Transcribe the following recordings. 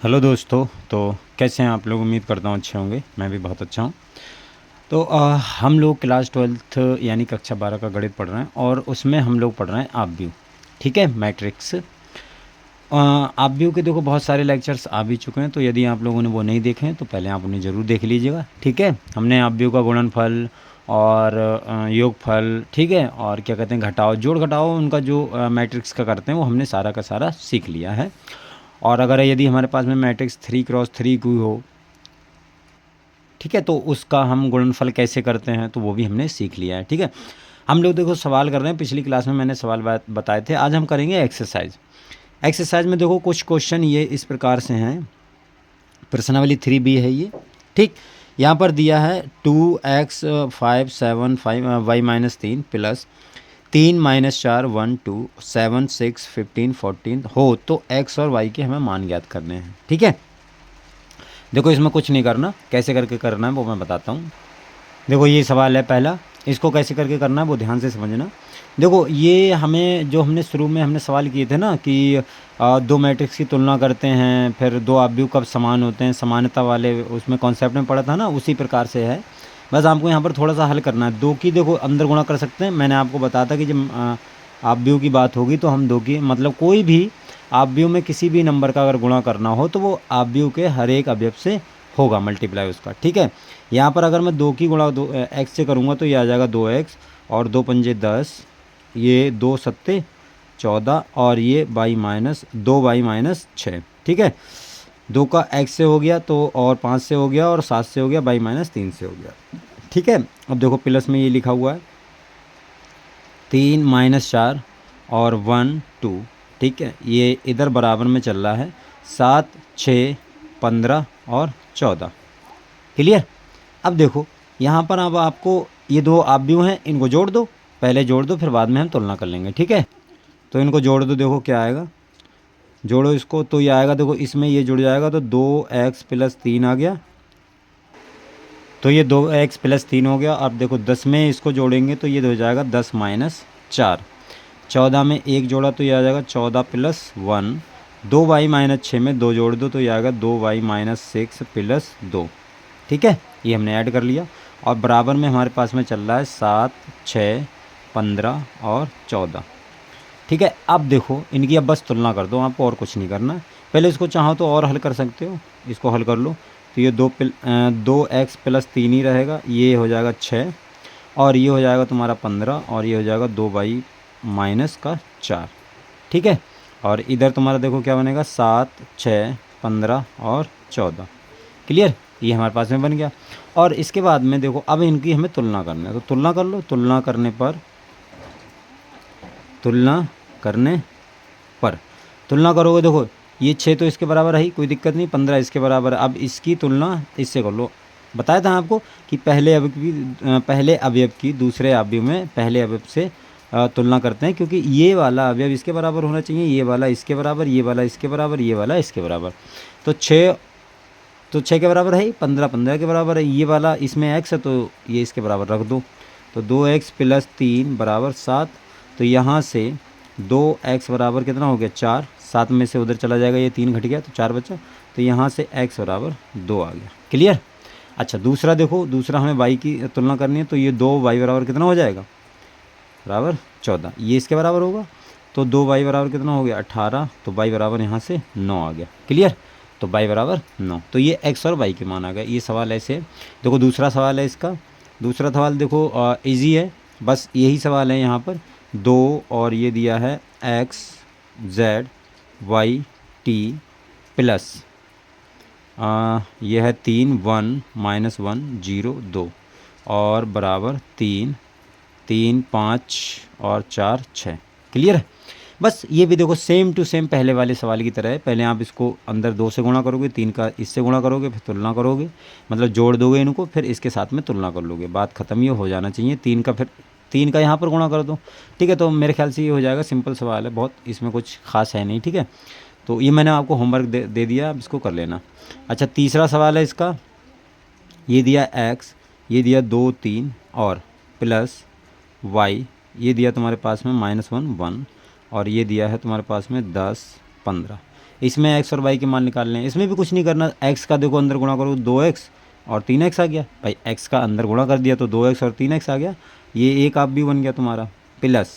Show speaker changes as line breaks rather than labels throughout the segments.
Hello दोस्तों। तो कैसे हैं आप लोग? उम्मीद करता हूँ अच्छे होंगे। मैं भी बहुत अच्छा हूँ। तो हम लोग क्लास 12th यानी कक्षा 12 का गणित पढ़ रहे हैं और उसमें हम लोग पढ़ रहे हैं आपव्यू। ठीक है, मैट्रिक्स। आपव्यू के देखो बहुत सारे लेक्चर्स आ भी चुके हैं, तो यदि आप लोगों ने वो नहीं देखे हैं तो पहले आप उन्हें ज़रूर देख लीजिएगा। ठीक है, हमने आपव्यू का गुणनफल और योगफल, ठीक है, और क्या कहते हैं घटाओ जोड़ घटाओ, उनका जो मैट्रिक्स का करते हैं वो हमने सारा का सारा सीख लिया है। और अगर यदि हमारे पास में मैट्रिक्स 3x3 की हो, ठीक है, तो उसका हम गुणनफल कैसे करते हैं तो वो भी हमने सीख लिया है। ठीक है, हम लोग देखो सवाल कर रहे हैं। पिछली क्लास में मैंने सवाल बताए थे। आज हम करेंगे एक्सरसाइज। एक्सरसाइज में देखो कुछ क्वेश्चन ये इस प्रकार से हैं। प्रश्नावली 3B है ये। ठीक, यहाँ पर दिया है 2x 5 7 5 y-3 प्लस 3-4 1 2 7 6 15 14 हो तो x और y के हमें मान ज्ञात करने हैं। ठीक है, देखो इसमें कुछ नहीं करना, कैसे करके करना है वो मैं बताता हूँ। देखो ये सवाल है पहला, इसको कैसे करके करना है वो ध्यान से समझना। देखो ये हमें जो हमने शुरू में हमने सवाल किए थे ना कि दो मैट्रिक्स की तुलना करते हैं, फिर दो आव्यूह कब समान होते हैं, समानता वाले उसमें कॉन्सेप्ट में पढ़ा था ना, उसी प्रकार से है। बस आपको यहाँ पर थोड़ा सा हल करना है। दो की देखो अंदर गुणा कर सकते हैं। मैंने आपको बताया था कि जब आव्यूह की बात होगी तो हम दो की मतलब कोई भी आव्यूह में किसी भी नंबर का अगर गुणा करना हो तो वो आव्यूह के हर एक अवयव से होगा, मल्टीप्लाई उसका। ठीक है, यहाँ पर अगर मैं दो की गुणा दो एक्स से करूँगा तो ये आ जाएगा 2x और 2 पंजे 10, ये 2 सत्ते 14 और ये y-2y-6। ठीक है, दो का x से हो गया तो और 5 से हो गया और 7 से हो गया, y-3 से हो गया। ठीक है, अब देखो प्लस में ये लिखा हुआ है 3-4 और 1 2। ठीक है, ये इधर बराबर में चल रहा है 7 6 15 और 14। क्लियर। अब देखो यहाँ पर अब आपको ये दो आव्यूह हैं, इनको जोड़ दो। पहले जोड़ दो फिर बाद में हम तुलना कर लेंगे। ठीक है, तो इनको जोड़ दो। देखो क्या आएगा, जोड़ो इसको तो ये आएगा, देखो इसमें ये जुड़ जाएगा तो 2x + 3 आ गया। तो ये 2x + 3 हो गया। अब देखो 10 में इसको जोड़ेंगे तो ये हो जाएगा 10 - 4। 14 में एक जोड़ा तो ये आ जाएगा 14 + 1। 2y-6 में दो जोड़ दो तो ये आएगा 2y-6 + 2। ठीक है, ये हमने ऐड कर लिया और बराबर में हमारे पास में चल रहा है 7 6 15 और 14। ठीक है, अब देखो इनकी अब बस तुलना कर दो, आपको और कुछ नहीं करना है। पहले इसको चाहो तो और हल कर सकते हो, इसको हल कर लो तो ये 2x + 3 ही रहेगा, ये हो जाएगा 6 और ये हो जाएगा तुम्हारा 15 और ये हो जाएगा 2y-4। ठीक है, और इधर तुम्हारा देखो क्या बनेगा 7 6 15 और 14। क्लियर, ये हमारे पास में बन गया। और इसके बाद में देखो अब इनकी हमें तुलना करना है, तो तुलना कर लो। तुलना करोगे, देखो ये 6 तो इसके बराबर है ही, कोई दिक्कत नहीं, 15 इसके बराबर है। अब इसकी तुलना इससे कर लो। बताया था आपको कि पहले अवयव की दूसरे अवयव में पहले अवयव से तुलना करते हैं, क्योंकि ये वाला अवयव इसके बराबर होना चाहिए, ये वाला इसके बराबर, ये वाला इसके बराबर, ये वाला इसके बराबर। तो 6 के बराबर है ही, 15 के बराबर है, ये वाला इसमें x है तो ये इसके बराबर रख दो। तो 2x + 3 = 7। तो यहाँ से 2x बराबर कितना हो गया 4, 7 में से उधर चला जाएगा, ये 3 घट गया तो 4 बचा। तो यहाँ से x बराबर 2 आ गया। क्लियर। अच्छा दूसरा देखो, दूसरा हमें y की तुलना करनी है, तो ये 2y बराबर कितना हो जाएगा बराबर 14, ये इसके बराबर होगा। तो 2y बराबर कितना हो गया 18, तो y बराबर यहाँ से 9 आ गया। क्लियर, तो y बराबर 9। तो ये x और y के मान आ गए। ये सवाल ऐसे है। देखो दूसरा सवाल है इसका। दूसरा सवाल देखो इजी है, बस यही सवाल है यहाँ पर। 2 और ये दिया है x z y t plus ये है 3 1 -1 0 2 और बराबर 3 3 5 और 4 6। क्लियर है। बस ये भी देखो सेम टू सेम पहले वाले सवाल की तरह है। पहले आप इसको अंदर 2 से गुणा करोगे, 3 का इससे गुणा करोगे, फिर तुलना करोगे, मतलब जोड़ दोगे इनको, फिर इसके साथ में तुलना कर लोगे। बात खत्म, ये हो जाना चाहिए। 3 का फिर 3 का यहाँ पर गुणा कर दो। ठीक है, तो मेरे ख्याल से ये हो जाएगा। सिंपल सवाल है बहुत, इसमें कुछ खास है नहीं। ठीक है, तो ये मैंने आपको होमवर्क दे दिया, अब इसको कर लेना। अच्छा तीसरा सवाल है इसका। ये दिया x, ये दिया 2 3 और प्लस y, ये दिया तुम्हारे पास में -1 1 और ये दिया है तुम्हारे पास में 10 15। इसमें एक्स और वाई के मान निकालने हैं, इसमें भी कुछ नहीं करना। एक्स का देखो अंदर गुणा करो 2x और 3x आ गया भाई, एक्स का अंदर गुणा कर दिया तो 2x और 3x आ गया, ये एक आप भी बन गया तुम्हारा। प्लस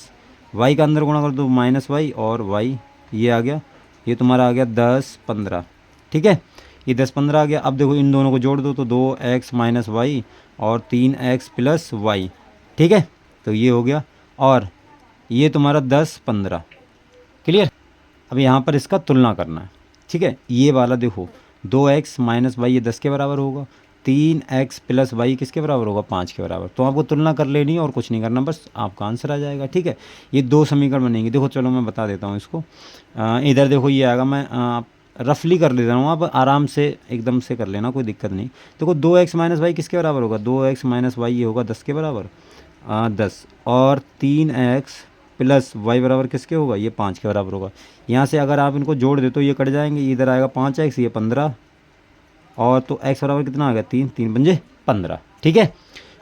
वाई का अंदर गुणा कर दो -y और y ये आ गया, ये तुम्हारा आ गया 10 15। ठीक है, ये 10 15 आ गया। अब देखो इन दोनों को जोड़ दो तो 2x - y और 3x + y। ठीक है, तो ये हो गया और ये तुम्हारा 10 15। क्लियर। अब यहाँ पर इसका तुलना करना है। ठीक है, ये वाला देखो 2x - y ये 10 के बराबर होगा, 3x + y किसके बराबर होगा 5 के बराबर। तो आपको तुलना कर लेनी है और कुछ नहीं करना, बस आपका आंसर आ जाएगा। ठीक है, ये 2 समीकरण बनेंगे। देखो चलो मैं बता देता हूँ इसको। इधर देखो ये आएगा, मैं रफली कर ले रहा हूँ, आप आराम से एकदम से कर लेना, कोई दिक्कत नहीं। देखो 2x - y किसके बराबर होगा, 2x - y ये होगा 10 के बराबर 10 और 3x + y बराबर किसके होगा, ये 5 के बराबर होगा। यहाँ से अगर आप इनको जोड़ दे तो ये कट जाएंगे, इधर आएगा 5x ये 15 और तो x बराबर कितना आ गया 3 3 पंजे 15। ठीक है,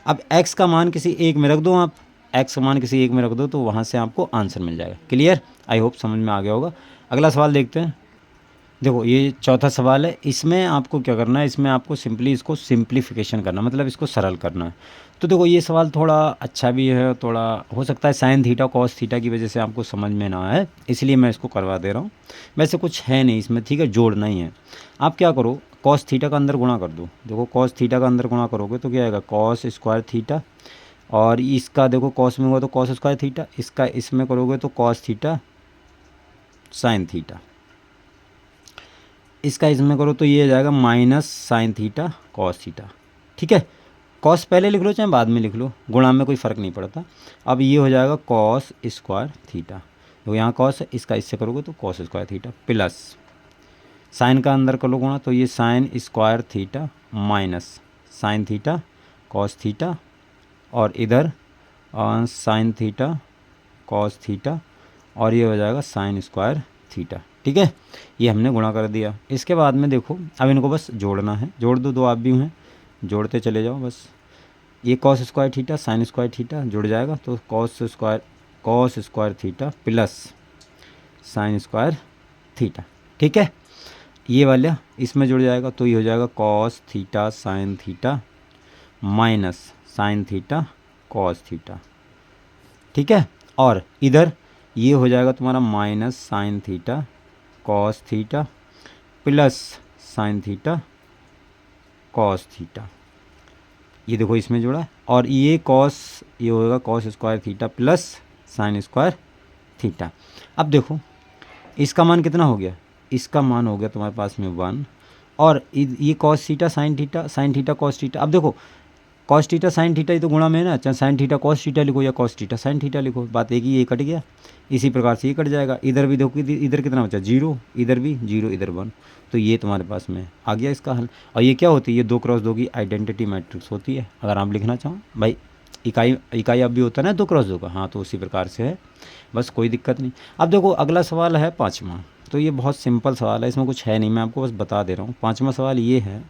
अब x का मान किसी एक में रख दो, आप x का मान किसी एक में रख दो तो वहाँ से आपको आंसर मिल जाएगा। क्लियर, आई होप समझ में आ गया होगा। अगला सवाल देखते हैं। देखो ये चौथा सवाल है, इसमें आपको क्या करना है, इसमें आपको सिंपली इसको सिंप्लीफिकेशन करना, मतलब इसको सरल करना है। तो देखो ये सवाल थोड़ा अच्छा भी है, थोड़ा हो सकता है साइन थीटा कॉस थीटा की वजह से आपको समझ में ना आए, इसलिए मैं इसको करवा दे रहा हूँ। वैसे कुछ है नहीं इसमें, ठीक है, जोड़ना ही है। आप क्या करो, कॉस थीटा का अंदर गुणा कर दो। देखो कॉस थीटा का अंदर गुणा करोगे तो क्या आएगा, कॉस स्क्वायर थीटा, और इसका देखो कॉस में हुआ तो कॉस स्क्वायर थीटा, इसका इसमें करोगे तो कॉस थीटा साइन थीटा, इसका इसमें करो तो ये आ जाएगा minus sine theta cos theta. ठीक है, कॉस पहले लिख लो चाहे बाद में लिख लो, गुणा में कोई फ़र्क नहीं पड़ता। अब ये हो जाएगा कॉस स्क्वायर थीटा, तो यहाँ कॉस है, इसका इससे करोगे तो cos square theta, plus sign का अंदर कर लो गुणा तो ये sine square theta minus sine theta cos theta, और इधर साइन थीटा कॉस थीटा, और ये हो जाएगा साइन स्क्वायर थीटा। ठीक है, ये हमने गुणा कर दिया। इसके बाद में देखो अब इनको बस जोड़ना है, जोड़ दो आप भी हैं, जोड़ते चले जाओ बस। ये cos square theta sine square theta जुड़ जाएगा तो cos square theta plus sine square theta. ठीक है, ये वाला इसमें जुड़ जाएगा तो ये हो जाएगा cos theta sine theta minus sine theta cos theta. ठीक है, और इधर ये हो जाएगा तुम्हारा minus sine theta cos theta plus sine theta cos theta, ये देखो इसमें जुड़ा, और ये कॉस, ये होगा cos square theta plus sine square theta. अब देखो इसका मान कितना हो गया, इसका मान हो गया तुम्हारे पास में 1, और ये cos theta sine theta cos theta. अब देखो कॉस थीटा साइन थीटा ये तो गुणा में है ना, चाहे साइन थीटा कॉस थीटा लिखो या कॉस थीटा साइन थीटा लिखो, बात एक ही, ये कट गया। इसी प्रकार से ये कट जाएगा, इधर भी देखो इधर कितना बचा 0, इधर भी 0 इधर 1, तो ये तुम्हारे पास में आ गया इसका हल। और ये क्या होती है, ये 2x2 की आइडेंटिटी मैट्रिक्स होती है। अगर आप लिखना चाहो भाई इकाई अब भी होता है ना 2x2 का, हाँ तो उसी प्रकार से है, बस कोई दिक्कत नहीं। अब देखो अगला सवाल है 5वां, तो ये बहुत सिंपल सवाल है, इसमें कुछ है नहीं, मैं आपको बस बता दे रहा हूँ। 5वां सवाल ये है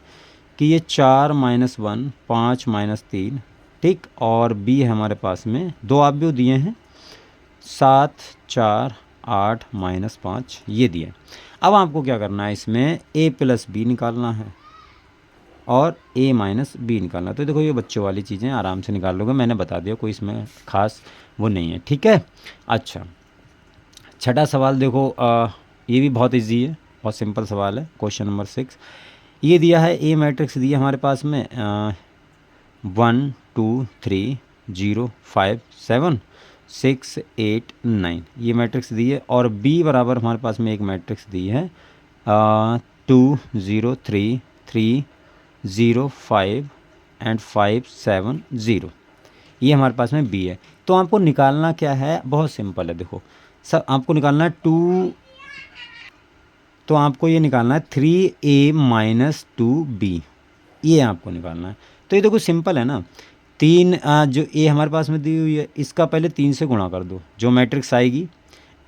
कि ये 4 - 1 5 - 3, ठीक, और b है हमारे पास में 2 आप भी दिए हैं 7 4 8 - 5 ये दिए। अब आपको क्या करना है, इसमें a + b निकालना है और a - b निकालना। तो देखो ये बच्चों वाली चीज़ें आराम से निकाल लोगे, मैंने बता दिया, कोई इसमें खास वो नहीं है। ठीक है, अच्छा 6ठा सवाल देखो, ये भी बहुत ईजी है, बहुत सिंपल सवाल है। क्वेश्चन नंबर 6 ये दिया है, ए मैट्रिक्स दी है हमारे पास में 1 2 3 0 5 7 6 8 9 ये मैट्रिक्स दी है, और बी बराबर हमारे पास में एक मैट्रिक्स दी है 2 0 3 3 0 5 एंड 5 7 0, ये हमारे पास में बी है। तो आपको निकालना क्या है, बहुत सिंपल है। देखो सब आपको निकालना है 2, तो आपको ये निकालना है 3a - 2b, ये आपको निकालना है। तो ये देखो सिंपल है ना, 3 जो a हमारे पास में दी हुई है इसका पहले 3 से गुणा कर दो, जो मैट्रिक्स आएगी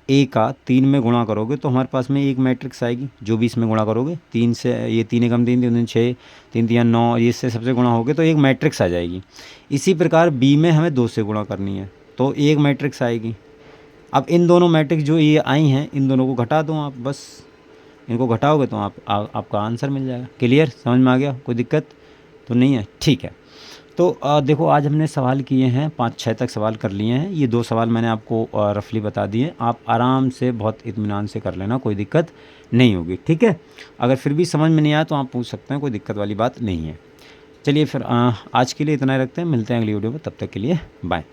a का 3 में गुणा करोगे तो हमारे पास में एक मैट्रिक्स आएगी, जो भी इसमें गुणा करोगे 3 से, ये 3 एकम 3 3 6 3 3 9, ये इससे सबसे गुणा होगे तो एक मैट्रिक्स आ जाएगी। इसी प्रकार b में हमें 2 से गुणा करनी है तो एक मैट्रिक्स आएगी। अब इन दोनों मैट्रिक्स जो ये आई हैं इन दोनों को घटा दो आप, बस इनको घटाओगे तो आपका आंसर मिल जाएगा। क्लियर, समझ में आ गया, कोई दिक्कत तो नहीं है? ठीक है। तो देखो आज हमने सवाल किए हैं 5-6 तक सवाल कर लिए हैं। ये 2 सवाल मैंने आपको रफली बता दिए, आप आराम से बहुत इत्मीनान से कर लेना, कोई दिक्कत नहीं होगी। ठीक है, अगर फिर भी समझ में नहीं आया तो आप पूछ सकते हैं, कोई दिक्कत वाली बात नहीं है। चलिए फिर आज के लिए इतना ही रखते हैं, मिलते हैं अगली वीडियो में, तब तक के लिए बाय।